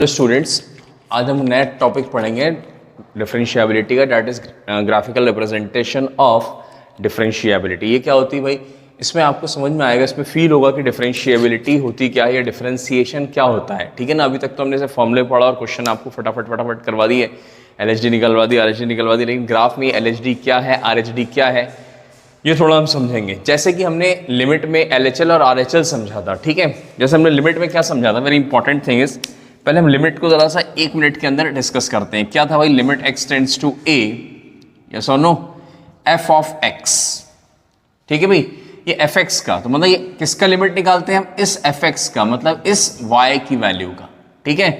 तो स्टूडेंट्स, आज हम नया टॉपिक पढ़ेंगे डिफरेंशिएबिलिटी का, that is graphical representation of differentiability. ये क्या होती है भाई? इसमें आपको समझ में आएगा, इसमें फील होगा कि डिफरेंशिएबिलिटी होती क्या है या डिफरेंशिएशन क्या होता है। ठीक है ना? अभी तक तो हमने से फॉर्मूले पढ़ा और क्वेश्चन आपको फटाफट करवा दिए, एलएचडी निकलवा दी, आरएचडी निकलवा दी, लेकिन ग्राफ में एलएचडी क्या है, आरएचडी क्या है, ये थोड़ा हम समझेंगे। जैसे कि हमने लिमिट में एलएचएल और आरएचएल समझा था। ठीक है, जैसे हमने लिमिट में क्या समझा था, वेरी इंपॉर्टेंट थिंग इज, पहले हम लिमिट को जरा सा 1 मिनट के अंदर डिस्कस करते हैं। क्या था भाई? Limit x tends to a, yes और नो, f ऑफ x। ठीक है भाई, ये fx का, तो मतलब ये किसका लिमिट निकालते हैं हम? इस fx का, मतलब इस y की वैल्यू का। ठीक है,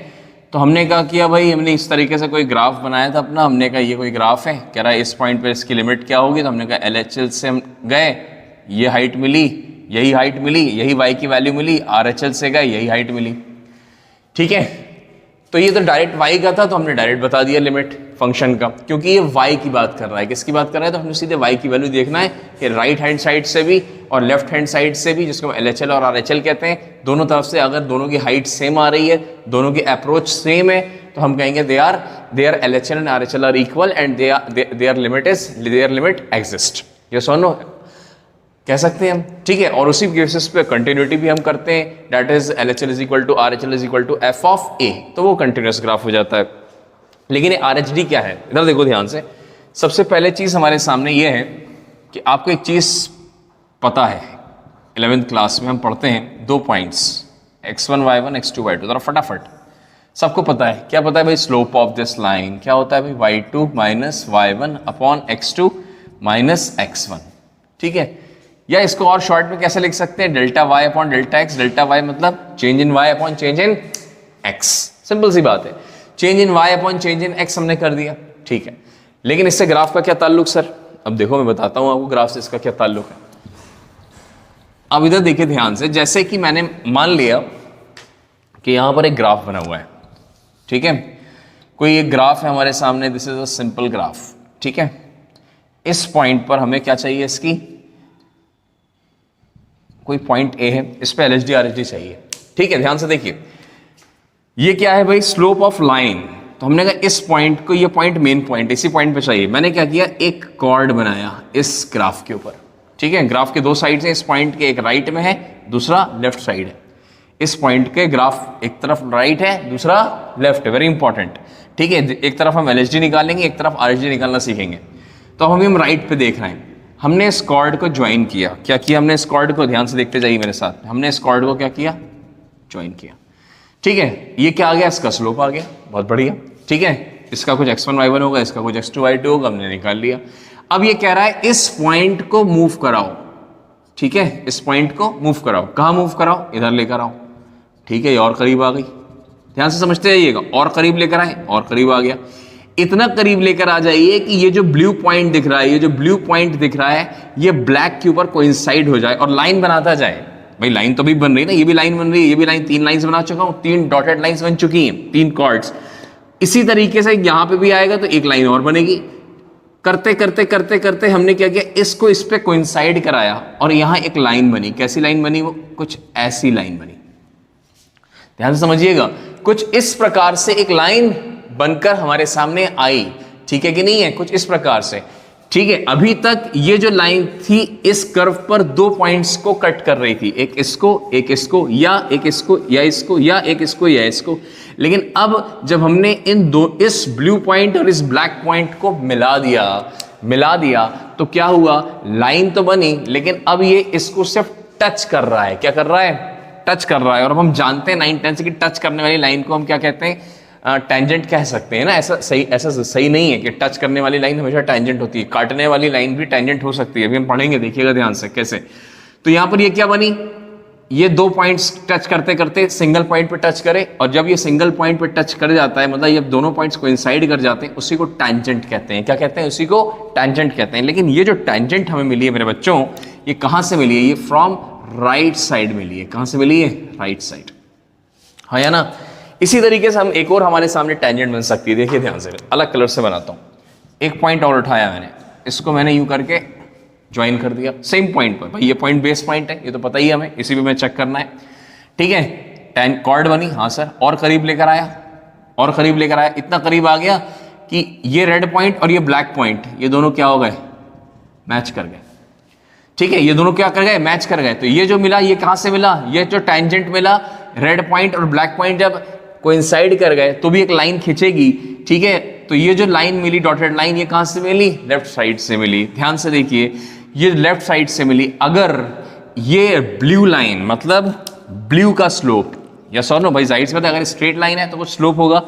तो हमने क्या किया भाई, हमने इस तरीके से कोई ग्राफ बनाया था अपना। हमने कहा ये कोई ग्राफ है, कह रहा है इस पॉइंट पे इसकी लिमिट क्या होगी, तो हमने कहा LHL से हम गए, ये हाइट मिली, यही हाइट मिली, यही y की वैल्यू मिली, RHL से गए, यही हाइट मिली। ठीक है, तो ये तो डायरेक्ट y का था, तो हमने डायरेक्ट बता दिया लिमिट फंक्शन का, क्योंकि ये y की बात कर रहा है। किसकी बात कर रहा है? तो हमने सीधे y की वैल्यू देखना है कि राइट हैंड साइड से भी और लेफ्ट हैंड साइड से भी, जिसको LHL और RHL कहते हैं, दोनों तरफ से अगर दोनों की हाइट सेम आ रही है, दोनों की अप्रोच सेम है, तो हम कहेंगे there LHL and RHL are equal and there limit exist. Yes और नो कह सकते हैं हम। ठीक है, और उसी बेसिस पे कंटिन्यूटी भी हम करते हैं, that is LHL is equal to RHL is equal to f of a, तो वो कंटिन्यूस ग्राफ हो जाता है। लेकिन ये RHD क्या है, इधर देखो ध्यान से। सबसे पहले चीज हमारे सामने ये है कि आपको एक चीज पता है, 11th क्लास में हम पढ़ते हैं 2 points, x1 y1 x2 y2, जरा फटाफट सबको पता है। क्या पता है भाई? स्लोप ऑफ दिस लाइन क्या होता है भाई? y2 minus y1 upon x2 minus x1। ठीक है, या इसको और शॉर्ट में कैसे लिख सकते हैं? Delta y upon delta x। Delta y मतलब change in y upon change in x। Simple सी बात है, change in y upon change in x हमने कर दिया। ठीक है, लेकिन इससे ग्राफ का क्या ताल्लुक सर? अब देखो मैं बताता हूं आपको ग्राफ से इसका क्या ताल्लुक है। अब इधर देखिए ध्यान से, जैसे कि मैंने मान लिया कि यहां पर एक ग्राफ बना हुआ है। ठीक है, कोई एक ग्राफ है हमारे सामने, this is a simple graph. ठीक है, इस पॉइंट पर हमें क्या चाहिए? इसकी कोई पॉइंट ए है, इस पे LHD RHD चाहिए। ठीक है, ध्यान से देखिए, ये क्या है भाई? Slope of line. तो हमने कहा इस पॉइंट को, ये पॉइंट मेन पॉइंट, इसी पॉइंट पे चाहिए। मैंने क्या किया? एक कॉर्ड बनाया इस ग्राफ के ऊपर। ठीक है, ग्राफ के 2 साइड है, इस पॉइंट के एक राइट में है, दूसरा लेफ्ट साइड है। इस पॉइंट के ग्राफ एक तरफ राइट है, दूसरा लेफ्ट है, वेरी इंपॉर्टेंट। ठीक है, एक तरफ हम LHD निकालेंगे, एक तरफ RHD निकालना सीखेंगे। तो हम राइट पे देख रहे हैं, हमने इस कॉर्ड को ज्वाइन किया। क्या किया हमने? इस कॉर्ड को, ध्यान से देखते जाइए मेरे साथ, हमने इस कॉर्ड को क्या किया? ज्वाइन किया। ठीक है, ये क्या आ गया? इसका स्लोप आ गया, बहुत बढ़िया। ठीक है, इसका कुछ x1 y1 होगा, इसका कुछ x2 y2 होगा, हमने निकाल लिया। अब ये कह रहा है इस पॉइंट को मूव कराओ। ठीक है, इस पॉइंट को मूव कराओ। कहाँ मूव कराओ? इधर लेकर आओ। ठीक है, ये और करीब आ गई, ध्यान से समझते जाइएगा, और करीब लेकर आए, और करीब आ गया। इतना करीब लेकर आ जाइए कि ये जो ब्लू पॉइंट दिख रहा है, ये जो ब्लू पॉइंट दिख रहा है, ये ब्लैक के ऊपर कोइंसाइड हो जाए और लाइन बनाता जाए। भाई लाइन तो भी बन रही है ना, ये भी लाइन बन रही है, ये भी लाइन, 3 लाइंस बना चुका हूं, 3 डॉटेड लाइंस बन चुकी हैं, 3 कॉर्ड्स। इसी तरीके से यहां पे भी आएगा तो एक लाइन और बनेगी। करते करते करते करते हमने क्या किया? इसको इस पे कोइंसाइड कराया और यहां एक लाइन बनी। कैसी लाइन बनी? वो कुछ ऐसी लाइन बनी, ध्यान से समझिएगा। कुछ इस प्रकार से एक लाइन बनकर हमारे सामने आई। ठीक है कि नहीं है? कुछ इस प्रकार से। ठीक है, अभी तक ये जो लाइन थी इस कर्व पर 2 पॉइंट्स को कट कर रही थी, एक इसको, एक इसको, या एक इसको, या इसको, या एक इसको, या इसको। लेकिन अब जब हमने इस ब्लू पॉइंट और इस ब्लैक पॉइंट को मिला दिया तो क्या हुआ? लाइन तो बनी, लेकिन अब ये इसको सिर्फ टच कर रहा है। क्या कर रहा है? टच कर रहा है। और हम जानते हैं 9-10 से कि टच करने वाली लाइन को हम क्या कहते हैं? टेंजेंट कह सकते हैं ना। ऐसा सही नहीं है कि टच करने वाली लाइन हमेशा टेंजेंट होती है, काटने वाली लाइन भी टेंजेंट हो सकती है। अभी हम पढ़ेंगे, देखिएगा ध्यान से कैसे। तो यहां पर ये क्या बनी? ये 2 पॉइंट्स टच करते करते सिंगल पॉइंट पे टच करे, और जब ये सिंगल पॉइंट पे टच कर जाता है, मतलब ये दोनों पॉइंट्स कोइंसाइड कर जाते हैं, उसी को टेंजेंट कहते हैं। क्या कहते हैं? उसी को टेंजेंट कहते हैं। लेकिन ये जो टेंजेंट हमें मिली है मेरे बच्चों, ये कहां से मिली है? ये फ्रॉम राइट साइड मिली है। कहां से मिली है? राइट साइड, हाँ या ना? इसी तरीके से हम एक और हमारे सामने टेंजेंट बन सकती है। देखिए ध्यान से, अलग कलर से बनाता हूं। एक पॉइंट और उठाया मैंने, इसको मैंने यूं करके ज्वाइन कर दिया सेम पॉइंट पर। भाई ये पॉइंट बेस पॉइंट है, ये तो पता ही है हमें, इसी पे मैं चेक करना है। ठीक है, 10 कॉर्ड बनी, हाँ सर, और करीब लेकर आया, और करीब लेकर आया, इतना करीब आ गया कि ये रेड पॉइंट और ये ब्लैक पॉइंट ये दोनों क्या हो गए, मैच कर गए। ठीक है, ये दोनों क्या कर गए, मैच कर गए। तो ये जो मिला ये कहां से मिला, ये जो टेंजेंट मिला, रेड पॉइंट और ब्लैक पॉइंट जब कोइंसाइड कर गए तो भी एक लाइन खींचेगी। ठीक है, तो ये जो लाइन मिली डॉटेड लाइन ये कहां से मिली, लेफ्ट साइड से मिली। ध्यान से देखिए, ये लेफ्ट साइड से मिली। अगर ये ब्लू लाइन मतलब ब्लू का स्लोप, यस और नो भाई, जाहिर सी बात है अगर स्ट्रेट लाइन है तो कुछ स्लोप होगा।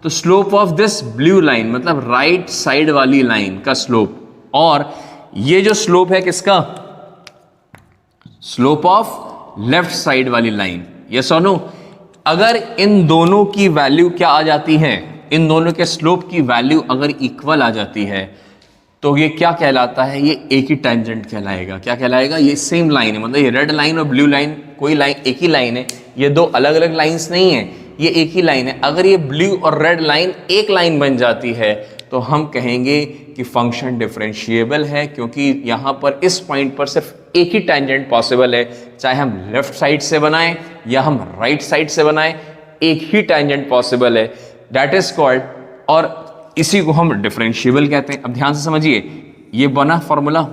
तो slope of this blue line मतलब राइट साइड वाली लाइन का स्लोप, और ये जो स्लोप है किसका, स्लोप ऑफ लेफ्ट साइड वाली लाइन, यस और नो। अगर इन दोनों की वैल्यू क्या आ जाती है, इन दोनों के स्लोप की वैल्यू अगर इक्वल आ जाती है तो ये क्या कहलाता है, ये एक ही टेंजेंट कहलाएगा। क्या कहलाएगा, ये सेम लाइन है, मतलब ये रेड लाइन और ब्लू लाइन कोई लाइन एक ही लाइन है, ये दो अलग अलग लाइंस नहीं है, ये एक ही लाइन है। अगर ये ब्लू और रेड लाइन एक लाइन बन जाती है तो हम कहेंगे कि फंक्शन डिफरेंशिएबल है, क्योंकि यहां पर इस पॉइंट पर सिर्फ एक ही टेंजेंट पॉसिबल है, चाहे हम लेफ्ट साइड से बनाएं या हम राइट साइड से बनाएं, एक ही टेंजेंट पॉसिबल है, दैट इज कॉल्ड, और इसी को हम डिफरेंशिएबल कहते हैं। अब ध्यान से समझिए, ये बना फॉर्मूला,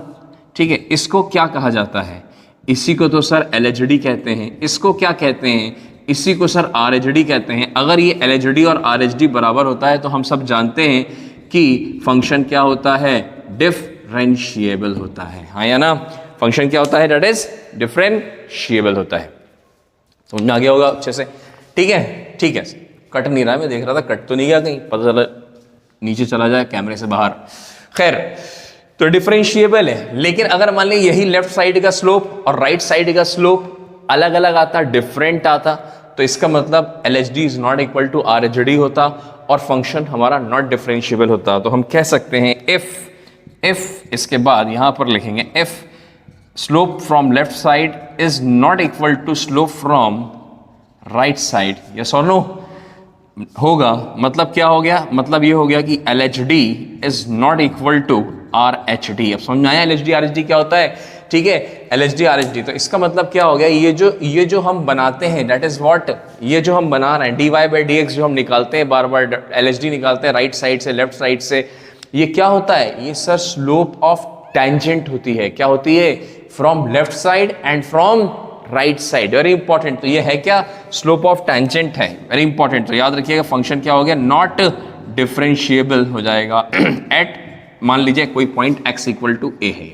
ठीक है, इसको क्या कहा जाता है, इसी को तो सर एलएचडी कहते हैं। इसको क्या कहते हैं, इसी को सर आरएचडी कहते हैं। अगर ये एलएचडी और आरएचडी बराबर होता है तो हम सब जानते हैं कि फंक्शन क्या होता है, डिफरेंशिएबल होता है, हाँ या ना। फंक्शन क्या होता है, दैट इज डिफरेंशिएबल होता है। समझ में आ गया होगा अच्छे से, ठीक है। ठीक है, कट नहीं रहा है, मैं देख रहा था कट तो नहीं गया कहीं, पता चला नीचे चला जाए कैमरे से बाहर। खैर, तो डिफरेंशिएबल है, लेकिन अगर मान लीजिए यही लेफ्ट साइड का स्लोप और राइट साइड का स्लोप अलग अलग आता, डिफरेंट आता, तो इसका मतलब LHD is not equal to RHD होता और फंक्शन हमारा नॉट डिफरेंशिएबल होता। तो हम कह सकते हैं इफ इसके बाद यहां पर लिखेंगे if slope from left side is not equal to slope from right side, yes और नो होगा। मतलब क्या हो गया, मतलब ये हो गया कि LHD is not equal to RHD. अब समझ में आया एलएचडी आरएचडी क्या होता है, ठीक है, एलएचडी आरएचडी। तो इसका मतलब क्या हो गया, ये जो हम बनाते हैं दैट इज व्हाट, ये जो हम बना रहे हैं dy बाई dx जो हम निकालते हैं बार बार, एलएचडी निकालते हैं राइट साइड से लेफ्ट साइड से, ये क्या होता है, ये सर स्लोप ऑफ टेंजेंट होती है। क्या होती है, from left side and from right side, very important. तो ये है क्या, स्लोप ऑफ टेंजेंट है, वेरी इंपॉर्टेंट। तो याद रखिएगा फंक्शन क्या हो गया, नॉट डिफरेंशिएबल हो जाएगा एट, मान लीजिए कोई पॉइंट x इक्वल टू ए है,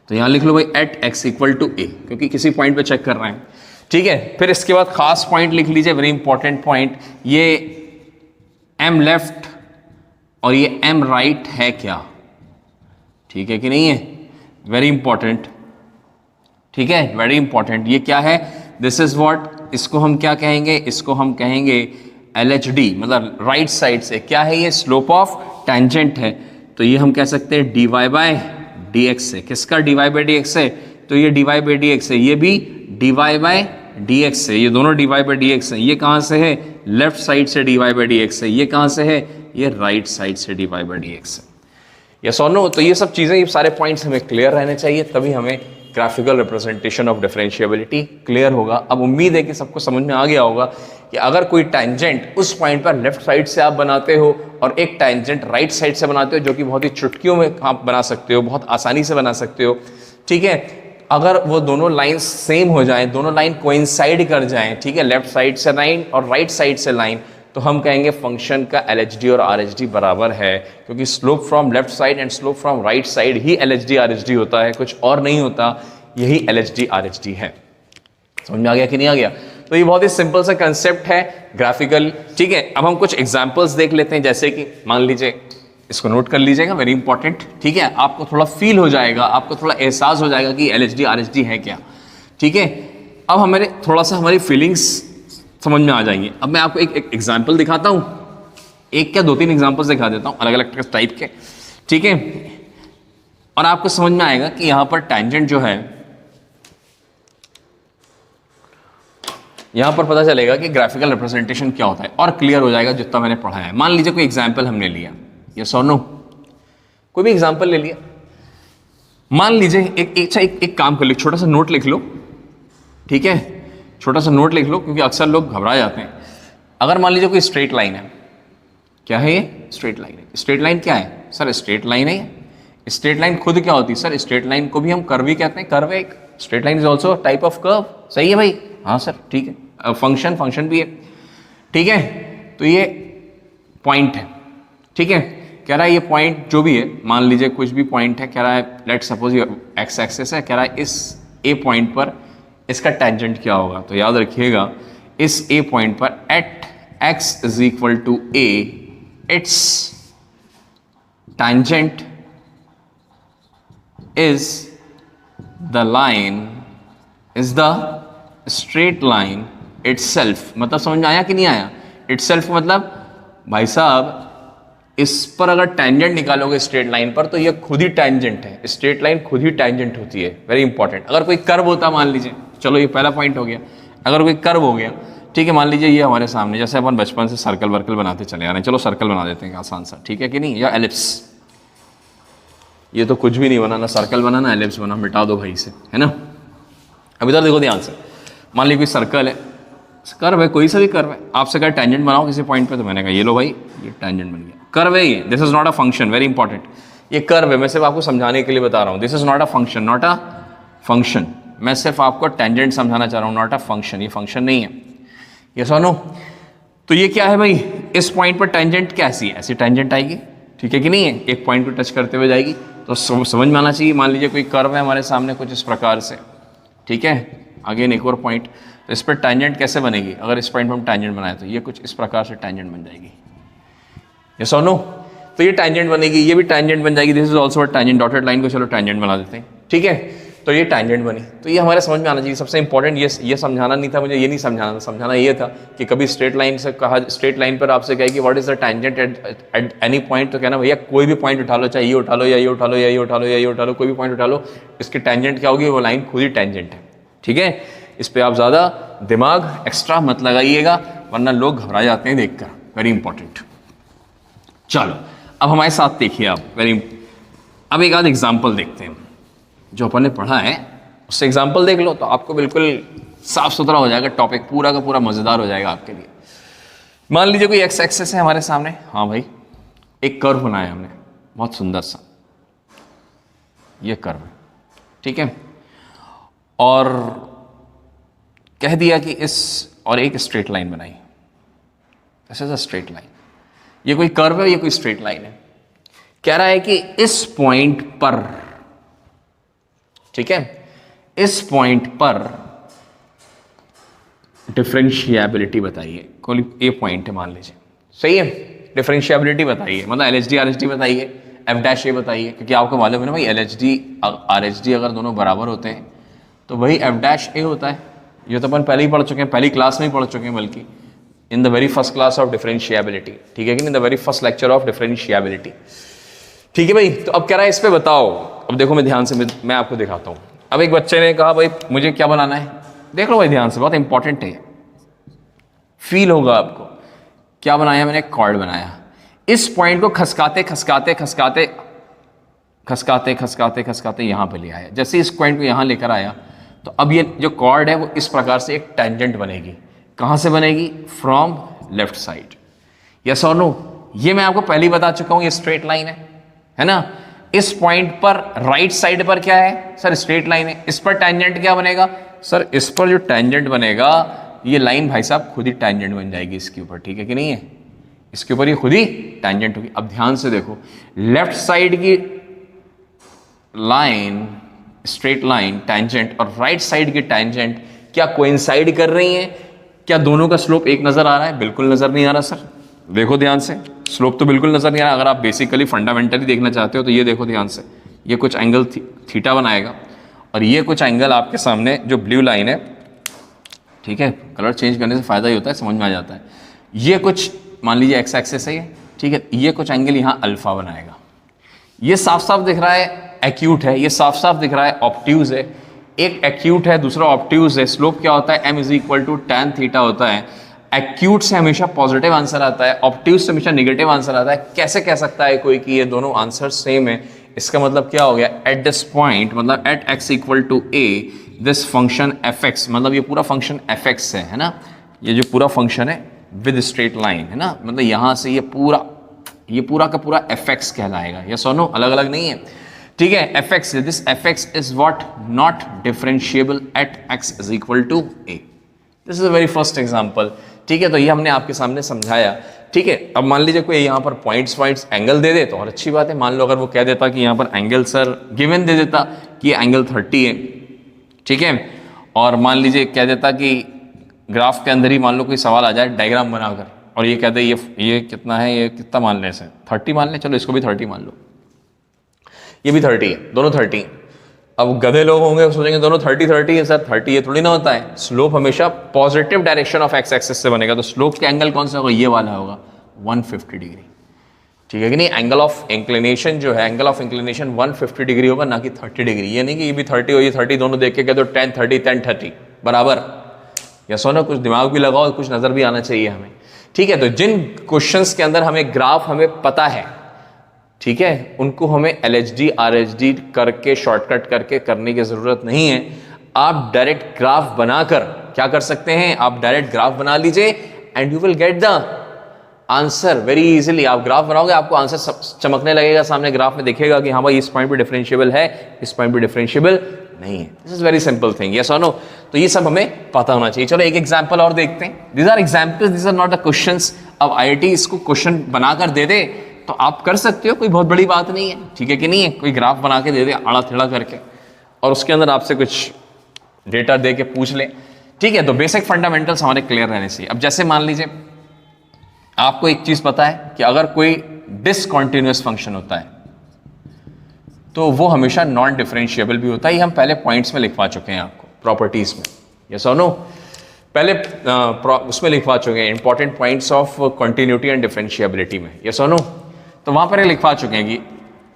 तो यहां लिख लो भाई एट x इक्वल टू ए, क्योंकि किसी पॉइंट पे चेक कर रहे हैं, ठीक है। फिर इसके बाद खास पॉइंट लिख लीजिए, वेरी इंपॉर्टेंट पॉइंट, ये m लेफ्ट और ये m राइट है क्या, ठीक है कि नहीं है, वेरी इंपॉर्टेंट, ठीक है, वेरी इंपॉर्टेंट। ये क्या है, दिस इज व्हाट, इसको हम क्या कहेंगे, इसको हम कहेंगे एलएचडी, मतलब राइट साइड से क्या है, ये स्लोप ऑफ टेंजेंट है। तो ये हम कह सकते हैं dy बाय dx से, किसका dy बाय dx से, तो ये dy बाय dx से, ये भी dy बाय dx से, ये दोनों dy बाय dx है। ये कहाँ से है, लेफ्ट साइड से dy बाय dx से, ये कहाँ से है, ये राइट साइड से dy बाय dx से, यस और नो। तो ये सब चीज़ें, ये सारे पॉइंट्स हमें क्लियर रहने चाहिए, तभी हमें graphical representation of differentiability clear होगा। अब उम्मीद है कि सबको समझ में आ गया होगा कि अगर कोई टेंजेंट उस पॉइंट पर लेफ्ट साइड से आप बनाते हो और एक टेंजेंट राइट साइड से बनाते हो, जो कि बहुत ही चुटकियों में आप बना सकते हो, बहुत आसानी से बना सकते हो, ठीक है। अगर वो दोनों लाइंस सेम हो जाएं, दोनों लाइन कोइंसाइड कर जाएं, ठीक है, लेफ्ट साइड से लाइन और राइट साइड से लाइन, तो हम कहेंगे फंक्शन का एलएचडी और आरएचडी बराबर है, क्योंकि slope from left side and slope from right side he LHD RHD होता है, कुछ और नहीं होता, यही एलएचडी आरएचडी है। समझ में आ गया कि नहीं आ गया। तो ये बहुत ही सिंपल सा कंसेप्ट है ग्राफिकल, ठीक है। अब हम कुछ एग्जांपल्स देख लेते हैं, जैसे कि मान लीजिए, इसको नोट कर लीजिएगा, वेरी इंपॉर्टेंट, ठीक है, आपको थोड़ा फील हो जाएगा, आपको थोड़ा एहसास हो जाएगा कि एलएचडी आरएचडी है क्या, ठीक है। अब हमारे थोड़ा सा हमारी फीलिंग्स समझ में आ जाएंगे। अब मैं आपको एक एग्जाम्पल दिखाता हूँ, एक क्या 2-3 एग्जाम्पल्स दिखा देता हूँ अलग अलग टाइप के, ठीक है, और आपको समझ में आएगा कि यहाँ पर टेंजेंट जो है, यहाँ पर पता चलेगा कि ग्राफिकल रिप्रेजेंटेशन क्या होता है, और क्लियर हो जाएगा जितना मैंने पढ़ा है। मान लीजिए कोई एग्जाम्पल हमने लिया, यस और नो, कोई भी एग्जाम्पल ले लिया, मान लीजिए एक काम कर लो, छोटा सा नोट लिख लो, ठीक है, छोटा सा नोट लिख लो, क्योंकि अक्सर लोग घबरा जाते हैं। अगर मान लीजिए कोई स्ट्रेट लाइन है, क्या है ये? स्ट्रेट लाइन है। स्ट्रेट लाइन क्या है सर? स्ट्रेट लाइन है। स्ट्रेट लाइन खुद क्या होती है सर? स्ट्रेट लाइन को भी हम कर्व ही कहते हैं। कर्व एक straight line is also type of curve. सही है भाई? हाँ सर ठीक है। फंक्शन भी है। ठीक है, तो ये पॉइंट है। ठीक है, कह रहा है ये पॉइंट जो भी है, मान लीजिए कुछ भी पॉइंट है, कह रहा है लेट सपोज ये एक्स एक्सिस है, कह रहा है इस ए पॉइंट पर इसका टेंजेंट क्या होगा। तो याद रखिएगा इस ए पॉइंट पर at x is equal to a, its tangent is the line is the straight line itself। मतलब समझ में आया कि नहीं आया? itself मतलब भाई साहब इस पर अगर टेंजेंट निकालोगे स्ट्रेट लाइन पर तो ये खुद ही टेंजेंट है। स्ट्रेट लाइन खुद ही टेंजेंट होती है। Very important. अगर कोई कर्व होता, मान लीजिए, चलो ये पहला पॉइंट हो गया, अगर कोई कर्व हो गया, ठीक है, मान लीजिए ये हमारे सामने, जैसे अपन बचपन से सर्कल वर्कल बनाते चले आ रहे हैं, चलो सर्कल बना देते हैं आसान सा, ठीक है कि नहीं, या एलिप्स। ये तो कुछ भी नहीं बना, ना सर्कल बना ना एलिप्स बना, मिटा दो भाई से, है ना। अब इधर देखो ध्यान से, मान लीजिए कोई सर्कल है, कर्व है, कोई सा भी कर्व है, आपसे कहा टेंजेंट बनाओ किसी पॉइंट पे, तो मैंने कहा ये लो भाई ये टेंजेंट बन गया। कर्व है ये, this is not a function, very important. ये कर्व है, मैं सिर्फ आपको समझाने के लिए बता रहा हूँ। This is not a function, not a function. मैं सिर्फ आपको टेंजेंट समझाना चाह रहा हूँ, नॉट अ फंक्शन। ये फंक्शन नहीं है, ये सुनो। तो ये क्या है भाई, इस पॉइंट पर टेंजेंट कैसी है, ऐसी टेंजेंट आएगी, ठीक है कि नहीं है, एक पॉइंट को टच करते हुए जाएगी, तो समझ में आना चाहिए। मान लीजिए कोई कर्व है हमारे सामने कुछ इस प्रकार से, ठीक है, अगेन एक और पॉइंट, तो इस पर टेंजेंट कैसे बनेगी, अगर इस पॉइंट पर हम टेंजेंट बनाए तो ये कुछ इस प्रकार से टेंजेंट बन जाएगी, ये सुनो। तो ये टेंजेंट बनेगी, ये भी टेंजेंट बन जाएगी, this is also a tangent, dotted line को चलो टेंजेंट बना देते हैं, ठीक है। तो ये टेंजेंट बनी, तो ये हमारे समझ में आना चाहिए। सबसे इंपॉर्टेंट ये समझाना नहीं था मुझे, ये नहीं समझाना था, समझाना ये था कि कभी स्ट्रेट लाइन से कहा, स्ट्रेट लाइन पर आपसे कहे कि what is the tangent at any point, तो कहना भैया कोई भी पॉइंट उठा लो, चाहे ये उठा लो या ये उठा लो या ये उठा लो या ये उठा लो, कोई भी पॉइंट उठा लो, इसकी टेंजेंट क्या होगी, वो लाइन खुद ही टेंजेंट है, ठीक है। इस पर आप ज़्यादा दिमाग एक्स्ट्रा मत लगाइएगा, वरना लोग घबरा जाते हैं देखकर, वेरी इंपॉर्टेंट। चलो अब हमारे साथ देखिए आप, अब एक आध एग्जाम्पल देखते हैं, जो अपन ने पढ़ा है उससे एग्जाम्पल देख लो तो आपको बिल्कुल साफ सुथरा हो जाएगा टॉपिक, पूरा का पूरा मज़ेदार हो जाएगा आपके लिए। मान लीजिए कोई एक्स एक्सिस है हमारे सामने, हाँ भाई, एक कर्व बनाया हमने बहुत सुंदर सा, ये कर्व है, ठीक है, और कह दिया कि इस, और एक स्ट्रेट लाइन बनाई, this is a straight line. ये कोई कर्व है, ये कोई स्ट्रेट लाइन है, कह रहा है कि इस पॉइंट पर, ठीक है, इस पॉइंट पर डिफरेंशिएबिलिटी बताइए। कोई ए पॉइंट है मान लीजिए, सही है, डिफरेंशिएबिलिटी बताइए, मतलब एलएचडी आरएचडी बताइए, एफ डैश ए बताइए, क्योंकि आपको मालूम है ना भाई एलएचडी आरएचडी अगर दोनों बराबर होते हैं तो वही एफ डैश ए होता है। ये तो अपन पहले ही पढ़ चुके हैं, पहली क्लास में ही पढ़ चुके हैं, बल्कि in the very first class of differentiability, ठीक है कि in the very first lecture of differentiability, ठीक है भाई। तो अब कह रहा है इस पे बताओ, अब देखो मैं ध्यान से मैं आपको दिखाता हूँ। अब एक बच्चे ने कहा भाई मुझे क्या बनाना है, देख लो भाई ध्यान से, बहुत इंपॉर्टेंट है, फील होगा आपको। क्या बनाया मैंने, कॉर्ड बनाया, इस पॉइंट को खसकाते खसकाते खसकाते खसकाते खसकाते खसकाते यहाँ पे ले आया। जैसे इस पॉइंट को यहाँ लेकर आया तो अब ये जो कॉर्ड है वो इस प्रकार से एक टेंजेंट बनेगी। कहाँ से बनेगी, फ्रॉम लेफ्ट साइड, यस और नो। ये मैं आपको पहले ही बता चुका हूँ, ये स्ट्रेट लाइन है ना। इस पॉइंट पर राइट साइड पर क्या है सर, स्ट्रेट लाइन है, इस पर टेंजेंट क्या बनेगा सर, इस पर जो टेंजेंट बनेगा ये लाइन भाई साहब खुद ही टेंजेंट बन जाएगी इसके ऊपर, ठीक है कि नहीं है, इसके ऊपर ये खुद ही टेंजेंट होगी। अब ध्यान से देखो, लेफ्ट साइड की लाइन स्ट्रेट लाइन टेंजेंट और राइट साइड की टेंजेंट क्या कोइंसाइड कर रही हैं, क्या दोनों का स्लोप एक नजर आ रहा है, बिल्कुल नजर नहीं आ रहा सर। देखो ध्यान से, स्लोप तो बिल्कुल नजर नहीं आ रहा। अगर आप बेसिकली फंडामेंटली देखना चाहते हो तो ये देखो ध्यान से, ये कुछ एंगल थीटा बनाएगा और ये कुछ एंगल आपके सामने जो ब्लू लाइन है, ठीक है, कलर चेंज करने से फायदा ही होता है, समझ में आ जाता है। ये कुछ मान लीजिए एक्स एक्सिस है, ठीक है, ये कुछ एंगल यहाँ अल्फा बनाएगा। ये साफ साफ दिख रहा है एक्यूट है, ये साफ साफ दिख रहा है ऑब्ट्यूज है। एक एक्यूट है, दूसरा ऑब्ट्यूज है। स्लोप क्या होता है, m is equal to tan theta होता है। एक्यूट से हमेशा पॉजिटिव आंसर आता है, ऑब्ट्यूज से हमेशा नेगेटिव आंसर आता है। कैसे कह सकता है कोई कि ये दोनों आंसर सेम है, इसका मतलब क्या हो गया, एट दिस पॉइंट, मतलब at x equal to a this function fx, मतलब ये पूरा फंक्शन fx है ना, ये जो पूरा फंक्शन है विद स्ट्रेट लाइन, है ना, मतलब यहां से ये पूरा का पूरा fx कहलाएगा, ये सोनो अलग अलग नहीं है, ठीक है। fx, this fx is what, not differentiable at x is equal to a। This is a very first example, ठीक है। तो ये हमने आपके सामने समझाया, ठीक है। अब मान लीजिए कोई यहाँ पर पॉइंट्स एंगल दे दे तो और अच्छी बात है। मान लो अगर वो कह देता कि यहाँ पर एंगल सर गिवन दे देता कि ये एंगल 30 है, ठीक है, और मान लीजिए कह देता कि ग्राफ के अंदर ही मान लो कोई सवाल आ जाए डायग्राम बनाकर, और ये कहते ये कितना है, ये कितना मान लें, 30 मान लें, चलो इसको भी 30 मान लो, ये भी 30 है, दोनों 30। अब गधे लोग होंगे सोचेंगे दोनों 30 है सर, 30 ये थोड़ी ना होता है। स्लोप हमेशा positive direction of x axis से बनेगा, तो स्लोप का एंगल कौन सा होगा, ये वाला होगा 150 डिग्री, ठीक है कि नहीं। एंगल ऑफ इंक्लिनेशन जो है, एंगल ऑफ इंक्लिनेशन 150 डिग्री होगा, ना कि 30 डिग्री। ये नहीं कि ये भी 30 हो ये 30, दोनों देख के कह दो 10 30 बराबर। या सोना कुछ दिमाग भी लगाओ, कुछ नजर भी आना चाहिए हमें, ठीक है। तो जिन क्वेश्चंस के अंदर हमें ग्राफ हमें पता है, ठीक है, उनको हमें LHD RHD करके शॉर्टकट करके करने की जरूरत नहीं है। आप डायरेक्ट ग्राफ बनाकर क्या कर सकते हैं, आप डायरेक्ट ग्राफ बना लीजिए and you will get the answer very easily. आप ग्राफ बनाओगे, आपको आंसर चमकने लगेगा सामने, ग्राफ में दिखेगा कि हाँ भाई इस पॉइंट पे डिफरेंशिएबल है, इस पॉइंट पे डिफरेंशिएबल नहीं है। This is very simple thing, yes और नो। तो ये सब हमें पता होना चाहिए। चलो एक एग्जांपल और देखते हैं। These are examples, these are not the questions. अब IIT इसको क्वेश्चन बनाकर दे दे तो आप कर सकते हो, कोई बहुत बड़ी बात नहीं है, ठीक है कि नहीं है। कोई ग्राफ बना के दे दे आड़ा टेढ़ा करके, और उसके अंदर आपसे कुछ डेटा दे के पूछ ले, ठीक है। तो बेसिक फंडामेंटल्स हमारे क्लियर रहने चाहिए। अब जैसे मान लीजिए आपको एक चीज पता है कि अगर कोई डिसकंटीन्यूअस फंक्शन होता है तो वो हमेशा नॉन डिफरेंशिएबल भी होता है। ये हम पहले पॉइंट्स में लिखवा चुके हैं आपको, प्रॉपर्टीज में, यस और नो। पहले उसमें लिखवा चुके हैं, important points of continuity and differentiability में, यस और नो। तो वहां पर लिखवा चुके हैं कि,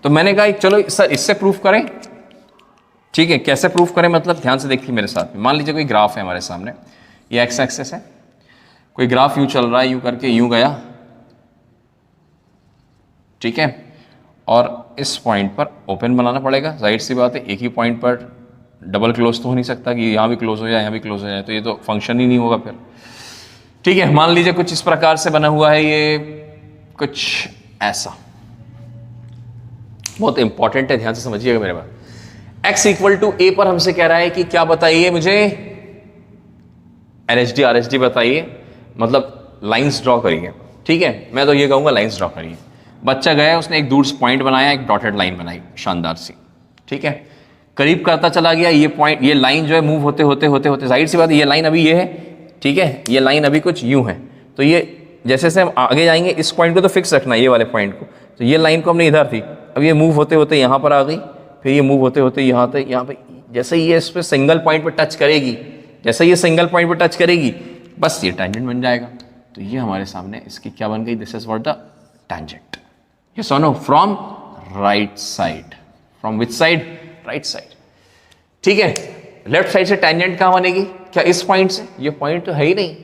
तो मैंने कहा चलो सर इससे प्रूफ करें, ठीक है। कैसे प्रूफ करें, मतलब ध्यान से देखिए मेरे साथ में। मान लीजिए कोई ग्राफ है हमारे सामने, ये एक्स एक्सिस है, कोई ग्राफ यूं चल रहा है, यूं करके यूं गया, ठीक है, और इस पॉइंट पर ओपन बनाना पड़ेगा, जाहिर सी बात है। एक ही पॉइंट पर डबल क्लोज तो हो नहीं सकता कि यहाँ भी क्लोज हो जाए यहाँ भी क्लोज हो जाए, तो ये तो फंक्शन ही नहीं होगा फिर, ठीक है। मान लीजिए कुछ इस प्रकार से बना हुआ है, ये कुछ ऐसा, बहुत इंपॉर्टेंट है, ध्यान से समझिएगा मेरे बात। x इक्वल टू a पर हमसे कह रहा है कि क्या बताइए मुझे, LHD RHD बताइए, मतलब लाइंस ड्रॉ करिए, ठीक है। मैं तो ये कहूंगा लाइंस ड्रॉ करिए। बच्चा गया, उसने एक दूर पॉइंट बनाया, एक डॉटेड लाइन बनाई शानदार सी, ठीक है। करीब करता चला गया, ये पॉइंट, ये लाइन जो है मूव होते होते होते होते, जाहिर सी बात है ये लाइन अभी ये है, ठीक है, ये लाइन अभी कुछ यूं है, तो ये जैसे जैसे हम आगे जाएंगे इस पॉइंट को तो फिक्स रखना है, ये वाले पॉइंट को। तो ये लाइन को हमने इधर थी, अब ये मूव होते होते यहाँ पर आ गई, फिर ये मूव होते होते यहाँ तक, यहाँ पे जैसे ये इस पर सिंगल पॉइंट पर टच करेगी, जैसे ये सिंगल पॉइंट पर टच करेगी, बस ये टैंजेंट बन जाएगा। तो ये हमारे सामने इसकी क्या बन गई, this is what the tangent, yes और no, from right side. From which side, right side, ठीक है। लेफ्ट साइड से टैंजेंट कहाँ बनेगी, क्या इस पॉइंट से, ये पॉइंट तो है ही नहीं,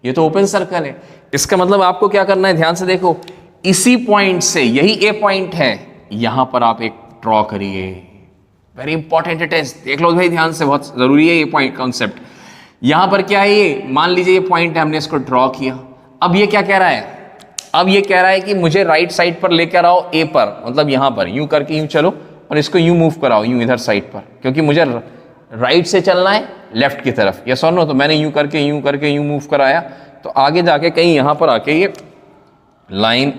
ये तो ओपन सर्कल है। इसका मतलब आपको क्या करना है, ध्यान से देखो, इसी पॉइंट से, यही ए पॉइंट है, यहां पर आप एक ड्रॉ करिए। वेरी इंपॉर्टेंट इट इज, देख लो भाई ध्यान से, बहुत जरूरी है ये पॉइंट कॉन्सेप्ट। यहां पर क्या है, ये मान लीजिए ये पॉइंट है, हमने इसको ड्रॉ किया। अब ये क्या कह रहा है, अब ये कह रहा है कि मुझे राइट साइड पर लेकर आओ ए पर, मतलब यहां पर यूं करके यूं चलो और इसको यूं मूव कराओ, यूं इधर साइड पर, क्योंकि मुझे राइट से चलना है लेफ्ट की तरफ, यस और नो। तो मैंने यूं करके यूं मूव कराया, तो आगे जाके कहीं यहां पर आके ये लाइन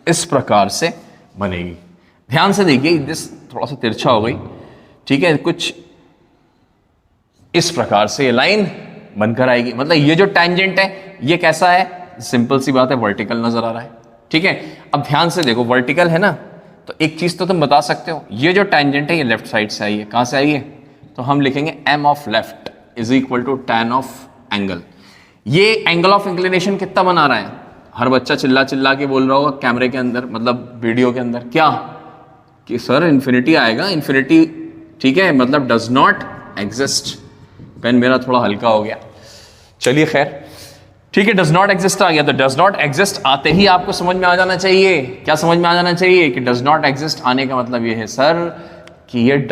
इस प्रकार से बनेगी। ध्यान से देखिए, दिस थोड़ा सा तिरछा हो गई, ठीक है, कुछ इस प्रकार से ये लाइन बनकर आएगी। मतलब ये जो टैंजेंट है ये कैसा है, सिंपल सी बात है, वर्टिकल नजर आ रहा है, ठीक है। अब ध्यान से देखो, वर्टिकल है ना, तो एक चीज तो तुम बता सकते हो, ये जो टैंजेंट है ये लेफ्ट साइड से आई है, कहां से आई है, तो हम लिखेंगे m of left is equal to tan of angle. ये एंगल ऑफ इंक्लिनेशन कितना बना रहा है, हर बच्चा चिल्ला चिल्ला के बोल रहा होगा कैमरे के अंदर, मतलब वीडियो के अंदर, क्या कि सर इन्फिनिटी आएगा, इन्फिनिटी, ठीक है, मतलब डज नॉट एग्जिस्ट। पेन मेरा थोड़ा हल्का हो गया, चलिए खैर, ठीक है, डज नॉट एग्जिस्ट आ गया। तो डज नॉट एग्जिस्ट आते ही आपको समझ में आ जाना चाहिए, क्या समझ में आ जाना चाहिए, कि डज नॉट एग्जिस्ट आने का मतलब ये है सर कि ये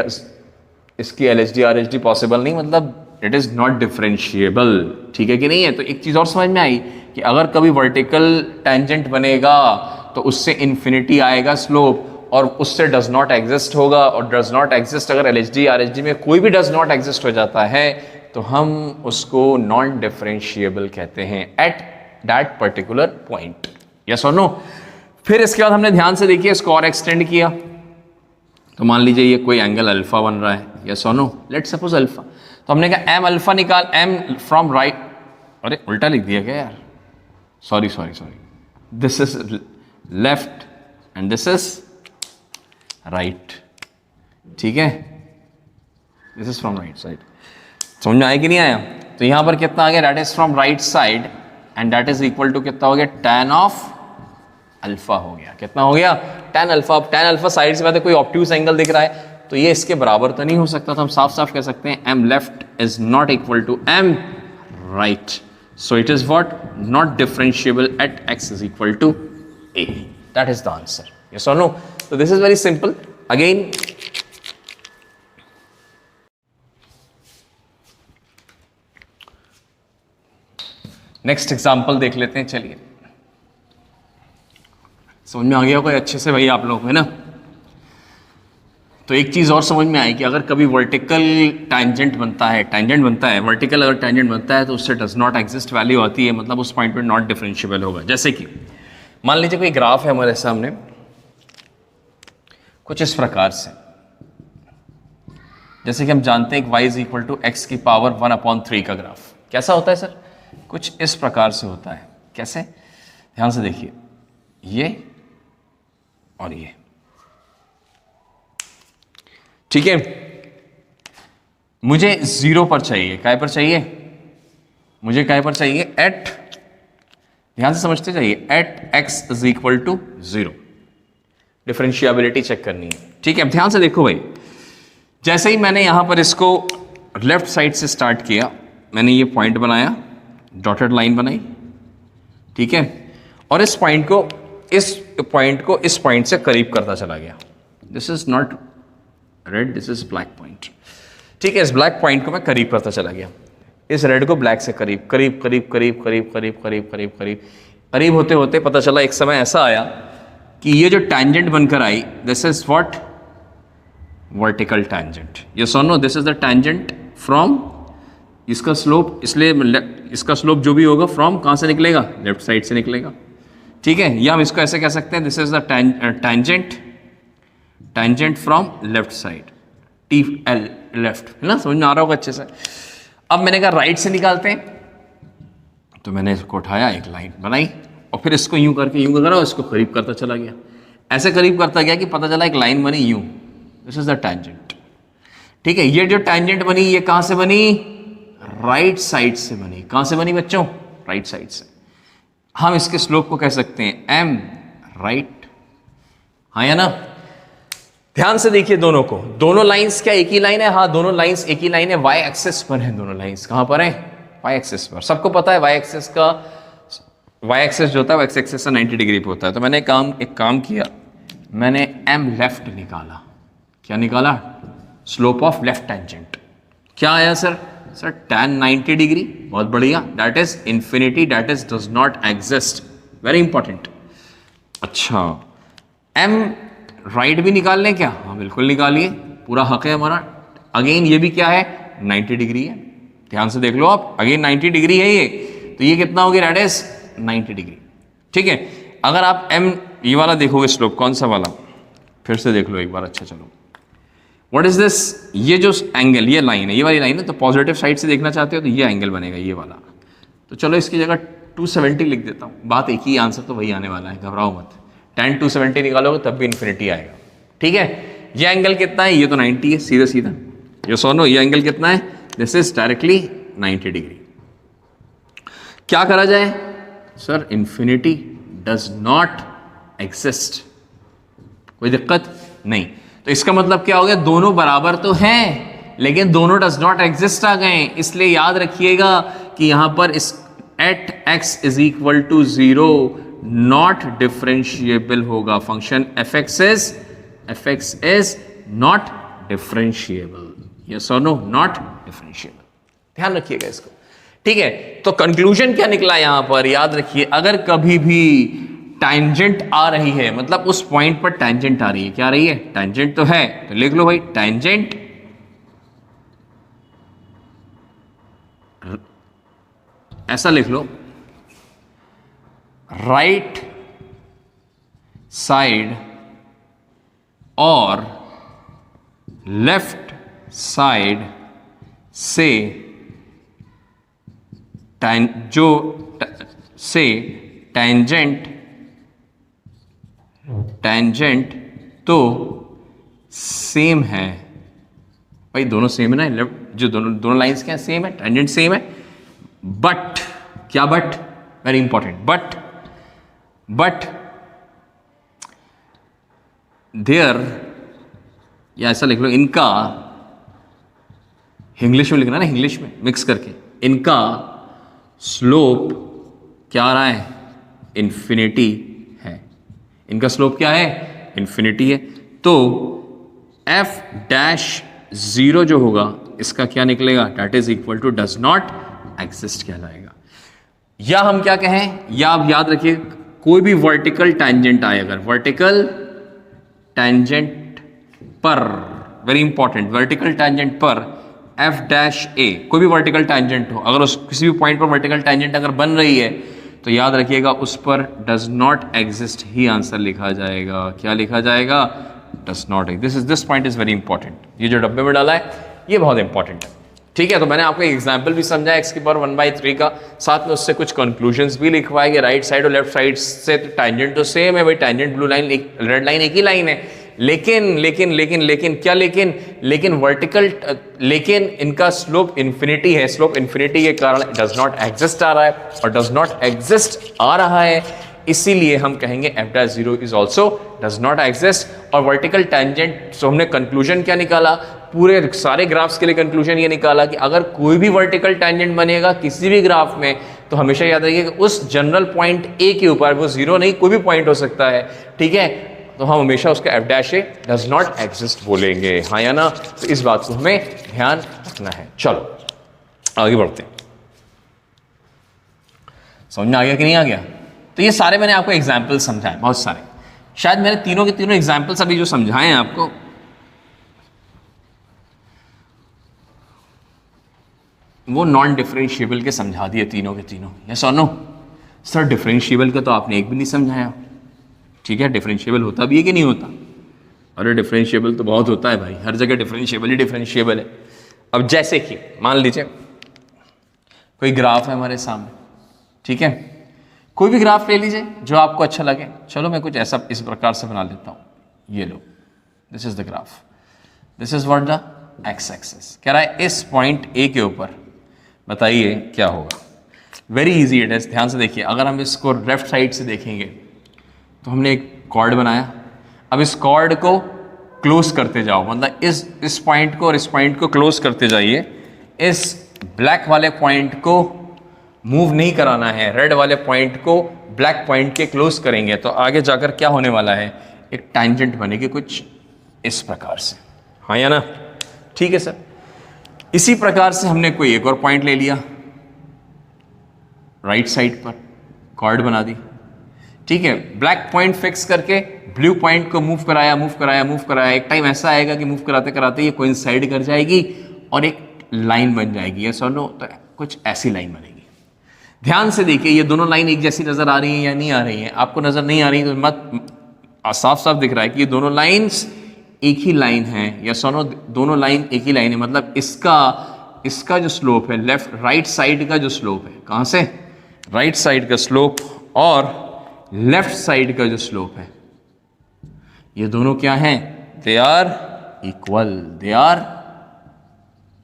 इसकी LHD RHD पॉसिबल नहीं, मतलब इट इज नॉट डिफरेंशिएबल, ठीक है कि नहीं है। तो एक चीज और समझ में आई कि अगर कभी वर्टिकल टेंजेंट बनेगा तो उससे इन्फिनिटी आएगा स्लोप, और उससे डज नॉट एग्जिस्ट होगा, और डज नॉट एग्जिस्ट अगर एलएचडी आरएचडी में कोई भी डज नॉट एग्जिस्ट हो जाता है तो हम उसको नॉन डिफरेंशिएबल कहते हैं at that particular point. Yes और नो। फिर इसके बाद हमने ध्यान से देखिए इसको और एक्सटेंड किया, तो मान लीजिए ये कोई एंगल अल्फा बन रहा है, यस और नो, लेट्स सपोज अल्फा। तो हमने कहा एम अल्फा निकाल, एम फ्रॉम राइट, अरे उल्टा लिख दिया क्या यार, sorry, this is left and this is right, ठीक है, this is from right side. समझ में आया कि नहीं आया? तो यहां पर कितना आ गया, that is from right side and that is equal to कितना हो गया, tan ऑफ अल्फा हो गया। कितना हो गया, tan अल्फा। अब tan अल्फा साइड से बात है, कोई ऑब्ट्यूज एंगल दिख रहा है तो ये इसके बराबर तो नहीं हो सकता, तो हम साफ साफ कह सकते हैं m left is not equal to m right, so it is what, not differentiable at x is equal to a। That is the answer, yes और नो। तो this is very simple. Again next example देख लेते हैं, चलिए। समझ में आ गया होगा अच्छे से भाई आप लोग, है ना? तो एक चीज़ और समझ में आई कि अगर कभी वर्टिकल टैंजेंट बनता है, वर्टिकल अगर टैंजेंट बनता है तो उससे डज नॉट एग्जिस्ट वैल्यू आती है, मतलब उस पॉइंट पे नॉट डिफरेंशिएबल होगा। जैसे कि मान लीजिए कोई ग्राफ है हमारे सामने कुछ इस प्रकार से, जैसे कि हम जानते हैं कि y is equal to x की पावर 1/3 का ग्राफ कैसा होता है सर, कुछ इस प्रकार से होता है। कैसे, ध्यान से देखिए, ये और ये, ठीक है। मुझे 0 पर चाहिए, काय पर चाहिए, मुझे काय पर चाहिए, एट, ध्यान से समझते जाइए, at x is equal to 0। Differentiability check करनी है, ठीक है। ध्यान से देखो भाई, जैसे ही मैंने यहां पर इसको लेफ्ट साइड से स्टार्ट किया, मैंने ये पॉइंट बनाया, डॉटेड लाइन बनाई, ठीक है, और इस पॉइंट को इस पॉइंट से करीब करता चला गया। This is not red, this is black point, ठीक है। इस ब्लैक पॉइंट को मैं करीब करता चला गया, इस रेड को ब्लैक से करीब करीब करीब करीब करीब करीब करीब करीब करीब करीब होते होते पता चला एक समय ऐसा आया कि ये जो टैंजेंट बनकर आई, this is what, vertical tangent. ये सुनो, this is the tangent from, इसका स्लोप, इसलिए इसका स्लोप जो भी होगा फ्रॉम कहां से निकलेगा, लेफ्ट साइड से निकलेगा, ठीक है। या हम इसको ऐसे कह सकते हैं, this is the tangent from left side, T L left, है ना, समझ में आ रहा होगा अच्छे से। अब मैंने कहा राइट से निकालते हैं, तो मैंने इसको उठाया, एक लाइन बनाई, और फिर इसको यूं करके यूं करा, इसको करीब करता चला गया, ऐसे करीब करता गया कि पता चला एक लाइन बनी यूं, दिस इज द टैंजेंट, ठीक है। ये जो टैंजेंट बनी, ये कहां से बनी, राइट साइड से बनी। कहां से बनी बच्चों, राइट साइड से। हम इसके स्लोप को कह सकते हैं m राइट, हाँ या ना? ध्यान से देखिए दोनों को, दोनों लाइंस क्या एक ही लाइन है, हाँ दोनों लाइंस एक ही लाइन है, y एक्सिस पर है दोनों लाइंस। कहां पर है, y एक्सिस पर। सबको पता है y एक्सिस जो होता है वो x एक्सिस से 90 डिग्री पे होता है। तो मैंने एक काम किया, मैंने m लेफ्ट निकाला। क्या निकाला, स्लोप ऑफ लेफ्ट टेंजेंट। क्या आया सर tan 90 डिग्री, बहुत बढ़िया, that is infinity, that is does not exist, very important. अच्छा, m राइट भी निकाल लें क्या, हाँ बिल्कुल निकालिए, पूरा हक है हमारा। अगेन ये भी क्या है, 90 डिग्री है, ध्यान से देख लो आप, अगेन 90 डिग्री है ये, तो ये कितना हो गया, दैट इज 90 डिग्री, ठीक है। अगर आप m ये वाला देखोगे स्लोप, कौन सा वाला, फिर से देख लो एक बार, अच्छा चलो, व्हाट इज दिस, ये जो एंगल, ये लाइन है, ये वाली लाइन है, तो पॉजिटिव साइड से देखना चाहते हो तो ये एंगल बनेगा, ये वाला। तो चलो इसकी जगह 270 लिख देता हूँ, बात एक ही, आंसर तो वही आने वाला है, घबराओ मत। tan 270 निकालोगे तब भी इन्फिनिटी आएगा, ठीक है। ये एंगल कितना है, ये तो 90 है, सीधा सीधा। ये सुनो, ये एंगल कितना है, दिस इज डायरेक्टली 90 डिग्री। क्या करा जाए sir, infinity does not exist, कोई दिक्कत नहीं। तो इसका मतलब क्या हो गया, दोनों बराबर तो हैं लेकिन दोनों डज नॉट एग्जिस्ट आ गए। इसलिए याद रखिएगा कि यहां पर इस at x is equal to 0 not differentiable होगा। Function f x is not differentiable, yes और नो, नॉट डिफरेंशिएबल। ध्यान रखिएगा इसको, ठीक है। तो कंक्लूजन क्या निकला यहां पर, याद रखिए, अगर कभी भी टैंजेंट आ रही है, मतलब उस पॉइंट पर टैंजेंट आ रही है, क्या आ रही है, टैंजेंट तो है, तो लिख लो भाई टैंजेंट ऐसा लिख लो, राइट साइड और लेफ्ट साइड से टैंजेंट तो सेम है भाई, दोनों सेम है ना, लेफ्ट जो दोनों लाइंस क्या सेम है, टैंजेंट सेम है, बट क्या, but very important, but there, या ऐसा लिख लो, इनका, इंग्लिश में लिखना ना, इंग्लिश में मिक्स करके, इनका स्लोप क्या आ रहा है, इन्फिनिटी है, इनका स्लोप क्या है, इन्फिनिटी है। तो एफ डैश 0 जो होगा इसका क्या निकलेगा, that is equal to does not exist कहलाएगा। या हम क्या कहें, या आप याद रखिए, कोई भी वर्टिकल टैंजेंट आए, अगर वर्टिकल टैंजेंट पर, वेरी इंपॉर्टेंट, वर्टिकल टैंजेंट पर एफ डैश ए, कोई भी वर्टिकल टैंजेंट हो, अगर उस किसी भी पॉइंट पर वर्टिकल टैंजेंट अगर बन रही है, तो याद रखिएगा उस पर does not exist he answer लिखा जाएगा। क्या लिखा जाएगा, does not exist. This point is very important, ये जो डब्बे में डाला है ये बहुत इंपॉर्टेंट है, ठीक है। तो मैंने आपको एक एग्जाम्पल भी समझाया x की पावर 1/3 का, साथ में उससे कुछ कंक्लूजन्स भी लिखवाएंगे, राइट साइड और लेफ्ट साइड से। तो टैंजेंट तो सेम है भाई, tangent blue line, red line एक ही लाइन है, लेकिन क्या, लेकिन वर्टिकल, लेकिन इनका स्लोप इन्फिनिटी है, स्लोप इन्फिनिटी के कारण डज नॉट एग्जिस्ट आ रहा है, और डज नॉट एग्जिस्ट आ रहा है, इसीलिए हम कहेंगे F dash 0 is also does not exist. और वर्टिकल टैंजेंट, सो हमने कंक्लूजन क्या निकाला, पूरे सारे ग्राफ्स के लिए कंक्लूजन ये निकाला कि अगर कोई भी वर्टिकल टैंजेंट बनेगा किसी भी ग्राफ में, तो हमेशा याद रखिए कि उस जनरल पॉइंट ए के ऊपर, वो 0 नहीं, कोई भी पॉइंट हो सकता है, ठीक है, तो हम हमेशा उसका F dash A does not exist बोलेंगे, हाँ या ना। तो इस बात को हमें ध्यान रखना है। चलो आगे बढ़ते हैं, समझ में आ गया कि नहीं आ गया। तो ये सारे मैंने आपको एग्जाम्पल समझाए, बहुत सारे, शायद मैंने तीनों के तीनों एग्जाम्पल्स अभी जो समझाए हैं आपको, वो नॉन डिफरेंशिएबल के समझा दिए तीनों के तीनों। यस और नो? सर डिफरेंशिएबल का तो आपने एक भी नहीं समझाया, ठीक है। डिफरेंशिएबल होता भी है कि नहीं होता? अरे डिफरेंशिएबल तो बहुत होता है भाई, हर जगह डिफरेंशिएबल ही डिफरेंशिएबल है। अब जैसे कि मान लीजिए कोई ग्राफ है हमारे सामने, ठीक है, कोई भी ग्राफ ले लीजिए जो आपको अच्छा लगे। चलो मैं कुछ ऐसा इस प्रकार से बना लेता हूँ, ये लो, this is the graph, this is what the X axis. कह रहा है इस पॉइंट ए के ऊपर बताइए क्या होगा। वेरी इजी इट इज, ध्यान से देखिए। अगर हम इसको लेफ्ट साइड से देखेंगे तो हमने एक कॉर्ड बनाया, अब इस कॉर्ड को क्लोज करते जाओ, मतलब इस पॉइंट को और इस पॉइंट को क्लोज करते जाइए। इस ब्लैक वाले पॉइंट को मूव नहीं कराना है, रेड वाले पॉइंट को ब्लैक पॉइंट के क्लोज करेंगे तो आगे जाकर क्या होने वाला है, एक टैंजेंट बनेगी कुछ इस प्रकार से, हाँ या ना? ठीक है सर। इसी प्रकार से हमने कोई एक और पॉइंट ले लिया, राइट साइड पर कॉर्ड बना दी, ठीक है, ब्लैक पॉइंट फिक्स करके ब्लू पॉइंट को मूव कराया। एक टाइम ऐसा आएगा कि मूव कराते कराते ये कोइंसाइड कर जाएगी और एक लाइन बन जाएगी, यस और नो? तो कुछ ऐसी लाइन बनेगी। ध्यान से देखिए, ये दोनों लाइन एक जैसी नजर आ रही है या नहीं आ रही है? आपको नजर नहीं आ रही तो मत, साफ साफ दिख रहा है कि ये दोनों लाइंस एक ही लाइन है, यस और नो? दोनों लाइन एक ही लाइन है, मतलब इसका जो स्लोप है, लेफ्ट राइट साइड का जो स्लोप है, कहां से, राइट साइड का स्लोप और लेफ्ट साइड का जो स्लोप है, ये दोनों क्या हैं? They are equal, they are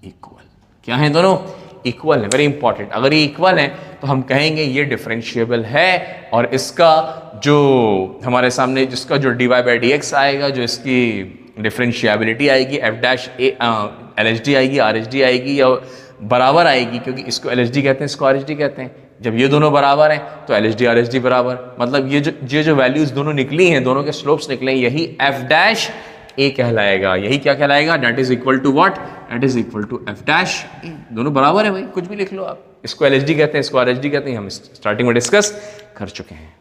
equal. क्या है दोनों? इक्वल है। Very important. अगर ये इक्वल है तो हम कहेंगे ये डिफरेंशिएबल है, और इसका जो हमारे सामने जिसका जो dy बाई डी एक्स आएगा, जो इसकी डिफरेंशिएबिलिटी आएगी, F dash A L H D आएगी, आर एच डी आएगी, या बराबर आएगी, क्योंकि इसको एल एच डी कहते हैं, इसको आर एच डी कहते हैं। जब ये दोनों बराबर हैं तो L H D R H D बराबर, मतलब ये जो वैल्यूज दोनों निकली हैं, दोनों के स्लोप्स निकले हैं, यही एफ डैश ए कहलाएगा। यही क्या कहलाएगा? That is equal to what? That is equal to F dash A. दोनों बराबर है भाई, कुछ भी लिख लो आप। इसको एल एच डी कहते हैं, इसको आर एच डी कहते हैं, हम स्टार्टिंग में डिस्कस कर चुके हैं।